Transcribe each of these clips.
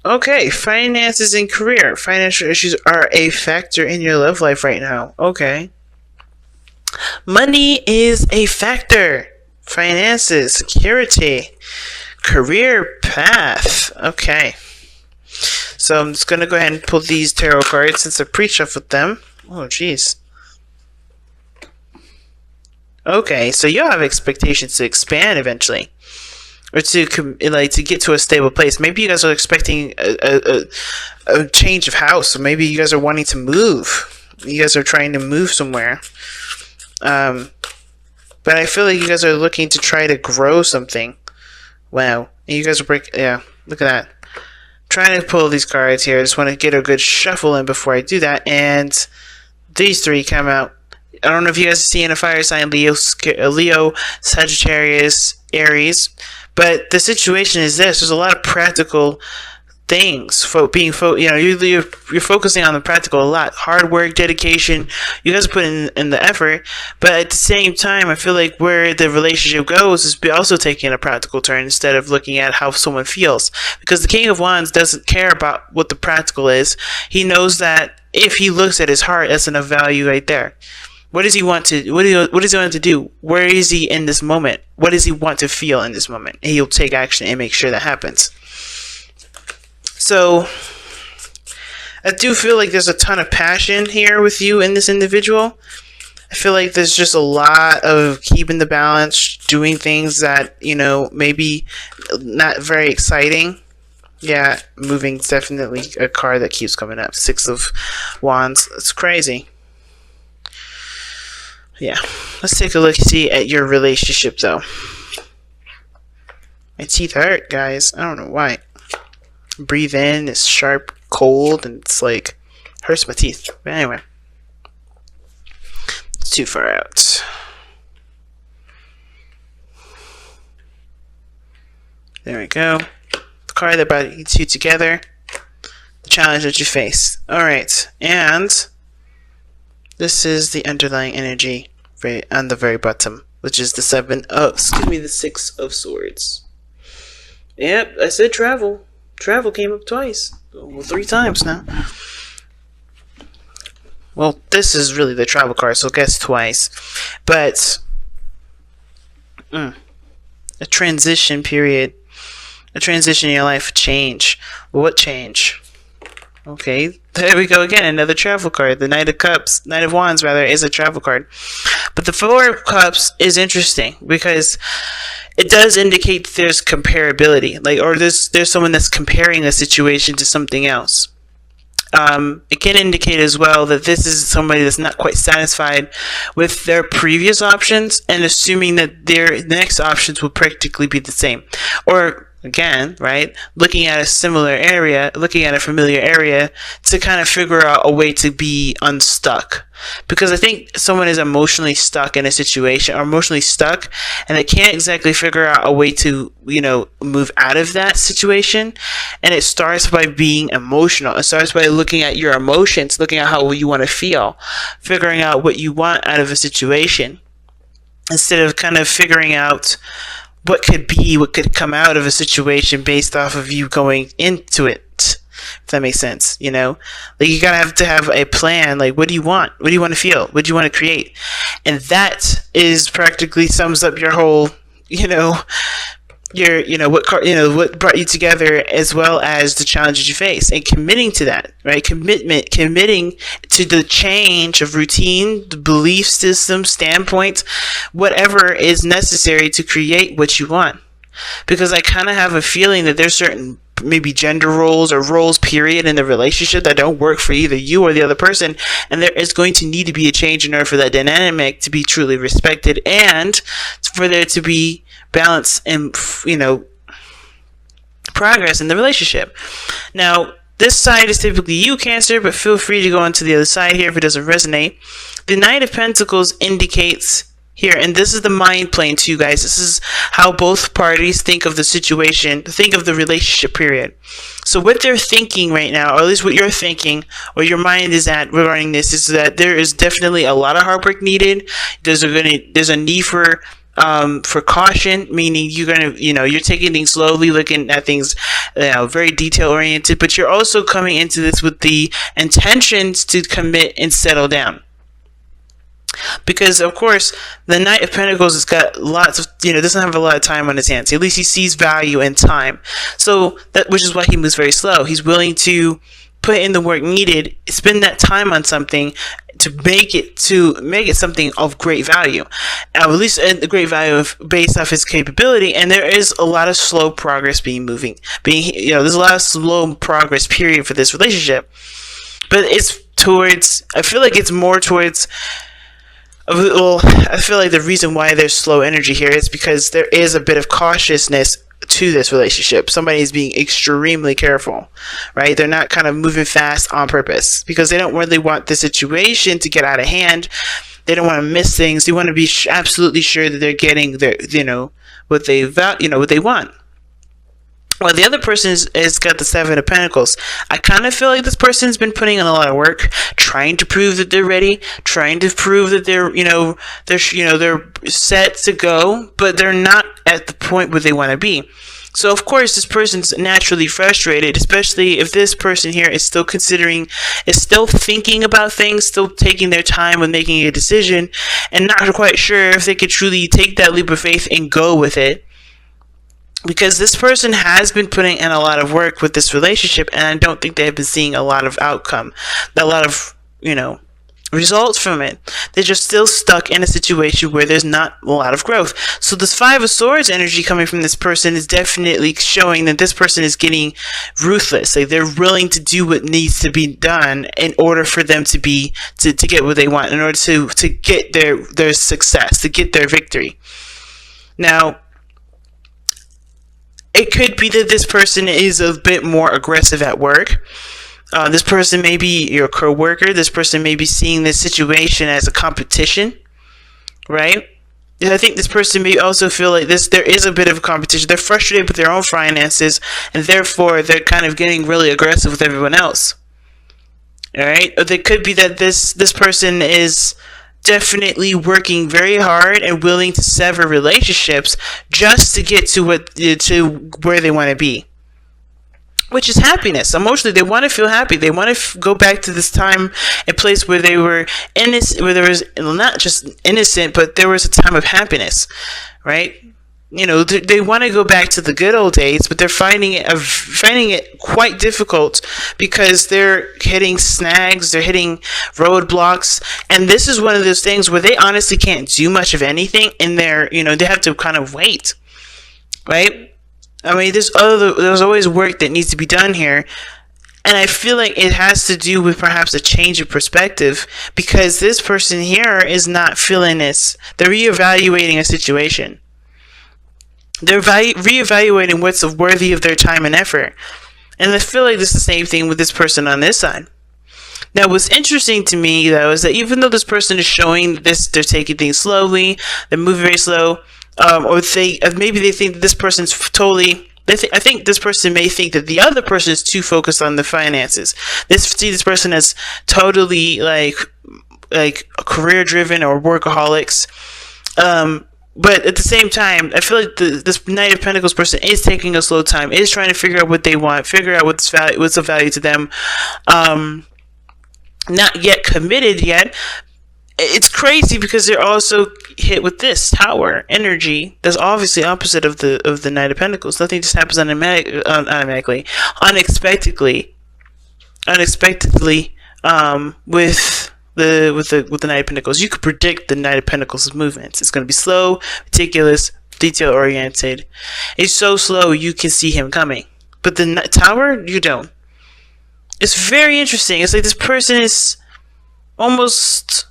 Okay, finances and career. Financial issues are a factor in your love life right now. Okay. Money is a factor. Finances, security, career path. Okay. So I'm just gonna go ahead and pull these tarot cards since I pre-shuffled them. Oh, jeez. Okay, so you have expectations to expand eventually, or to get to a stable place. Maybe you guys are expecting a change of house, or maybe you guys are wanting to move. You guys are trying to move somewhere. But I feel like you guys are looking to try to grow something. Wow, and you guys are yeah, look at that. Trying to pull these cards here. I just want to get a good shuffle in before I do that, and these three come out. I don't know if you guys are seeing a fire sign, Leo, Sagittarius, Aries, but the situation is this: there's a lot of practical things. You're focusing on the practical a lot. Hard work, dedication. You guys are putting in the effort, but at the same time, I feel like where the relationship goes is also taking a practical turn instead of looking at how someone feels. Because the King of Wands doesn't care about what the practical is. He knows that if he looks at his heart, that's enough value right there. What does he want to? What does he want to do? Where is he in this moment? What does he want to feel in this moment? And he'll take action and make sure that happens. So, I do feel like there's a ton of passion here with you and this individual. I feel like there's just a lot of keeping the balance, doing things that, maybe not very exciting. Yeah, moving's definitely a card that keeps coming up. 6 of Wands. It's crazy. Yeah, let's take a look see at your relationship though. My teeth hurt, guys. I don't know why. Breathe in, it's sharp, cold, and it's like hurts my teeth. But anyway, it's too far out. There we go. The card that brought you two together. The challenge that you face. Alright, and this is the underlying energy on the very bottom, which is the 6 of Swords. Yep, I said travel. Travel came up twice. Well, 3 times now. Well, this is really the travel card, so guess twice. But a transition period. A transition in your life, change. What change? Okay, there we go again, another travel card. The Knight of Wands rather, is a travel card. But the 4 of Cups is interesting because it does indicate that there's comparability, or there's someone that's comparing a situation to something else. It can indicate as well that this is somebody that's not quite satisfied with their previous options and assuming that their next options will practically be the same. Or again, right, looking at a similar area, looking at a familiar area to kind of figure out a way to be unstuck. Because I think someone is emotionally stuck in a situation, or emotionally stuck, and they can't exactly figure out a way to, move out of that situation. And it starts by being emotional. It starts by looking at your emotions, looking at how you want to feel, figuring out what you want out of a situation, instead of kind of figuring out what could come out of a situation based off of you going into it. If that makes sense, you gotta have to have a plan. Like, what do you want? What do you want to feel? What do you want to create? And that is practically sums up your whole, what brought you together, as well as the challenges you face, and committing to that, right? Committing to the change of routine, the belief system, standpoint, whatever is necessary to create what you want. Because I kind of have a feeling that there's certain maybe gender roles or roles period in the relationship that don't work for either you or the other person, and there is going to need to be a change in order for that dynamic to be truly respected and for there to be balance and progress in the relationship. Now, this side is typically you, Cancer, but feel free to go on to the other side here if it doesn't resonate. The Knight of Pentacles indicates here, and this is the mind plane too, guys. This is how both parties think of the situation, think of the relationship period. So what they're thinking right now, or at least what you're thinking, or your mind is at regarding this, is that there is definitely a lot of hard work needed. There's a need for for caution, meaning you're taking things slowly, looking at things, very detail oriented, but you're also coming into this with the intentions to commit and settle down. Because of course, the Knight of Pentacles has got lots of, doesn't have a lot of time on his hands. At least he sees value in time. So which is why he moves very slow. He's willing to put in the work needed, spend that time on something to make it something of great value, at least the great value based off his capability. And there is a lot of slow progress there's a lot of slow progress period for this relationship, but I feel like it's more towards. Well, I feel like the reason why there's slow energy here is because there is a bit of cautiousness to this relationship. Somebody is being extremely careful, right? They're not kind of moving fast on purpose because they don't really want the situation to get out of hand. They don't want to miss things. They want to be absolutely sure that they're getting what they want. Well, the other person has got the Seven of Pentacles. I kind of feel like this person's been putting in a lot of work, trying to prove that they're ready, trying to prove that they're set to go, but they're not at the point where they want to be. So of course, this person's naturally frustrated, especially if this person here is still thinking about things, still taking their time when making a decision, and not quite sure if they could truly take that leap of faith and go with it. Because this person has been putting in a lot of work with this relationship, and I don't think they have been seeing a lot of results from it. They're just still stuck in a situation where there's not a lot of growth. So this Five of Swords energy coming from this person is definitely showing that this person is getting ruthless. Like, they're willing to do what needs to be done in order for them to get what they want, in order to get their success, to get their victory. Now, it could be that this person is a bit more aggressive at work. This person may be your co-worker. This person may be seeing this situation as a competition, right? And I think this person may also feel like there is a bit of a competition. They're frustrated with their own finances, and therefore they're kind of getting really aggressive with everyone else. All right? Or it could be that this person is definitely working very hard and willing to sever relationships just to get to where they want to be, which is happiness. Emotionally, they want to feel happy. They want to go back to this time and place where they were innocent, where there was not just innocent, but there was a time of happiness, right? They want to go back to the good old days, but they're finding it quite difficult because they're hitting snags, they're hitting roadblocks, and this is one of those things where they honestly can't do much of anything, and they have to kind of wait, right? I mean, there's always work that needs to be done here, and I feel like it has to do with perhaps a change of perspective, because this person here is not feeling this. They're reevaluating a situation. They're reevaluating what's worthy of their time and effort. And I feel like this is the same thing with this person on this side. Now, what's interesting to me, though, is that even though this person is showing this, they're taking things slowly, they're moving very slow, or maybe they think that this person's totally... I think this person may think that the other person is too focused on the finances. This person is totally like career-driven or workaholics. But at the same time, I feel like this Knight of Pentacles person is taking a slow time, is trying to figure out what they want, figure out what's of value to them. Not yet committed yet. It's crazy because they're also hit with this Tower energy. That's obviously opposite of the Knight of Pentacles. Nothing just happens automatically, unexpectedly, with the Knight of Pentacles. You could predict the Knight of Pentacles' movements. It's going to be slow, meticulous, detail oriented. It's so slow you can see him coming, but the Tower, you don't. It's very interesting. It's like this person is almost...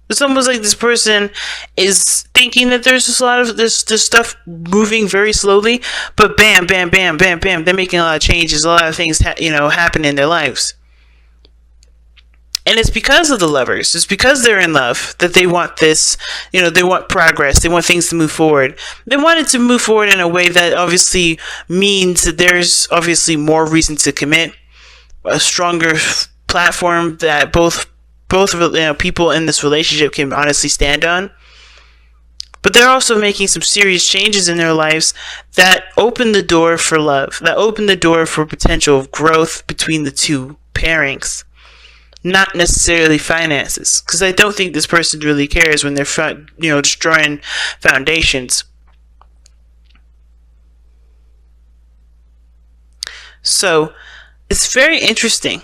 It's almost like this person is thinking that there's just a lot of this stuff moving very slowly, but bam, bam, bam, bam, bam, they're making a lot of changes, a lot of things happen in their lives. And it's because of the Lovers. It's because they're in love that they want this, they want progress. They want things to move forward. They want it to move forward in a way that obviously means that there's obviously more reason to commit, a stronger platform that both people in this relationship can honestly stand on. But they're also making some serious changes in their lives that open the door for love, that open the door for potential of growth between the two pairings. Not necessarily finances, because I don't think this person really cares when they're, destroying foundations. So, it's very interesting.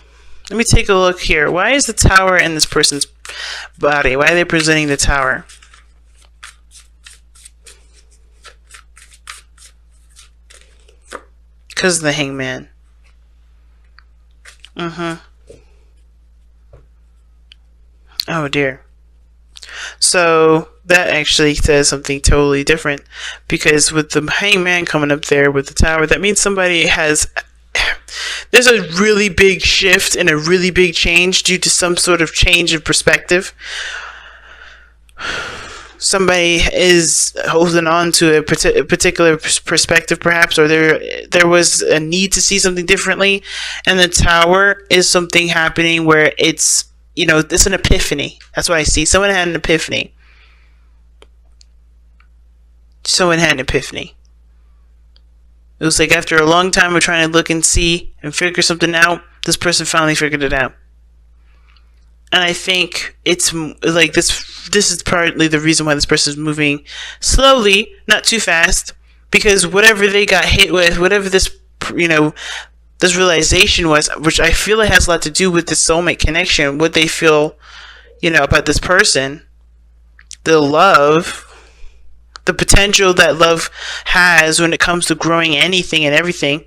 Let me take a look here. Why is the Tower in this person's body? Why are they presenting the Tower? Because of the Hangman. Oh dear. So that actually says something totally different, because with the Hangman coming up there with the Tower, that means somebody has, there's a really big shift and a really big change due to some sort of change of perspective. Somebody is holding on to a particular perspective, perhaps, or there was a need to see something differently, and the Tower is something happening where it's an epiphany. That's what I see. Someone had an epiphany. It was like after a long time of trying to look and see and figure something out, this person finally figured it out. And I think it's like this is partly the reason why this person is moving slowly, not too fast, because whatever they got hit with, whatever this realization was, which I feel it has a lot to do with the soulmate connection, what they feel, about this person, the love, the potential that love has when it comes to growing anything and everything.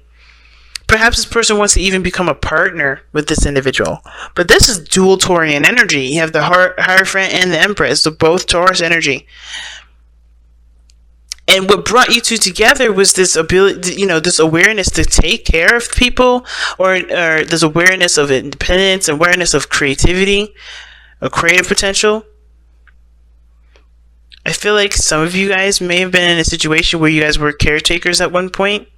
Perhaps this person wants to even become a partner with this individual. But this is dual Taurian energy. You have the Hierophant and the Empress, so both Taurus energy. And what brought you two together was this ability, this awareness to take care of people, or this awareness of independence, awareness of creativity, or creative potential. I feel like some of you guys may have been in a situation where you guys were caretakers at one point.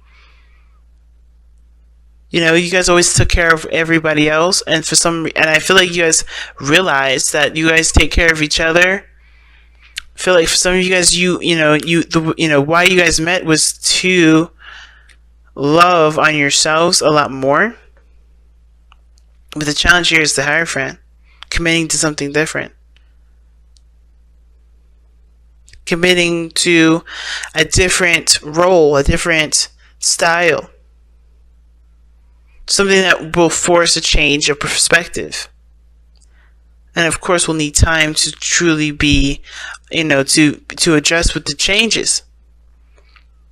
You guys always took care of everybody else, and I feel like you guys realized that you guys take care of each other. I feel like for some of you guys, why you guys met was to love on yourselves a lot more. But the challenge here is the Hierophant, committing to something different. Committing to a different role, a different style. Something that will force a change of perspective. And of course, we'll need time to truly be, to adjust with the changes.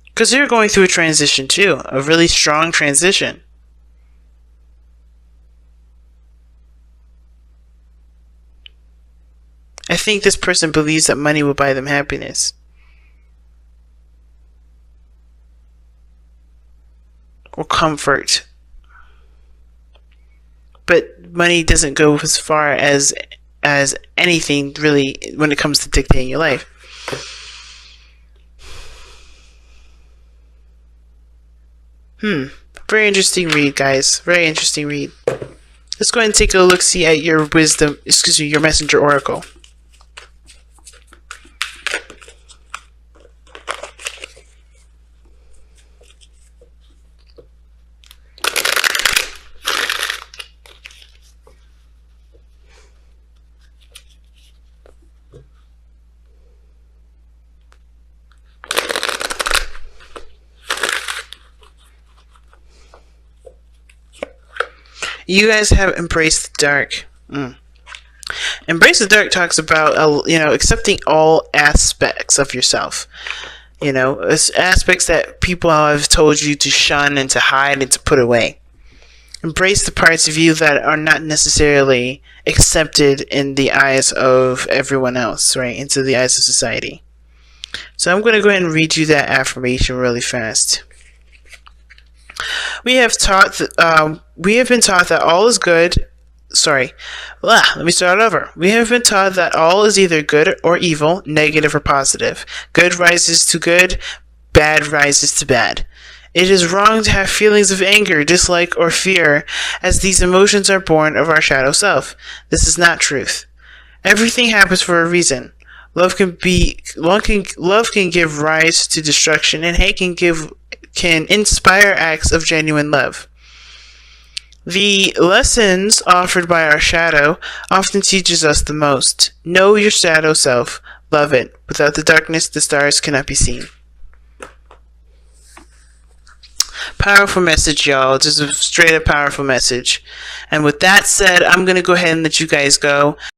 Because you're going through a transition too, a really strong transition. I think this person believes that money will buy them happiness. Or comfort. But money doesn't go as far as anything really when it comes to dictating your life. Very interesting read, guys. Very interesting read. Let's go ahead and take a look-see at your your messenger oracle. You guys have embraced the dark. Embrace the dark talks about accepting all aspects of yourself. Aspects that people have told you to shun and to hide and to put away. Embrace the parts of you that are not necessarily accepted in the eyes of everyone else, right? Into the eyes of society. So I'm going to go ahead and read you that affirmation really fast. We have been taught that all is good. Let me start over. We have been taught that all is either good or evil, negative or positive. Good rises to good, bad rises to bad. It is wrong to have feelings of anger, dislike, or fear, as these emotions are born of our shadow self. This is not truth. Everything happens for a reason. Love can give rise to destruction, and hate can inspire acts of genuine love. The lessons offered by our shadow often teaches us the most. Know your shadow self. Love it. Without the darkness, the stars cannot be seen. Powerful message, y'all. Just a straight up powerful message. And with that said, I'm going to go ahead and let you guys go.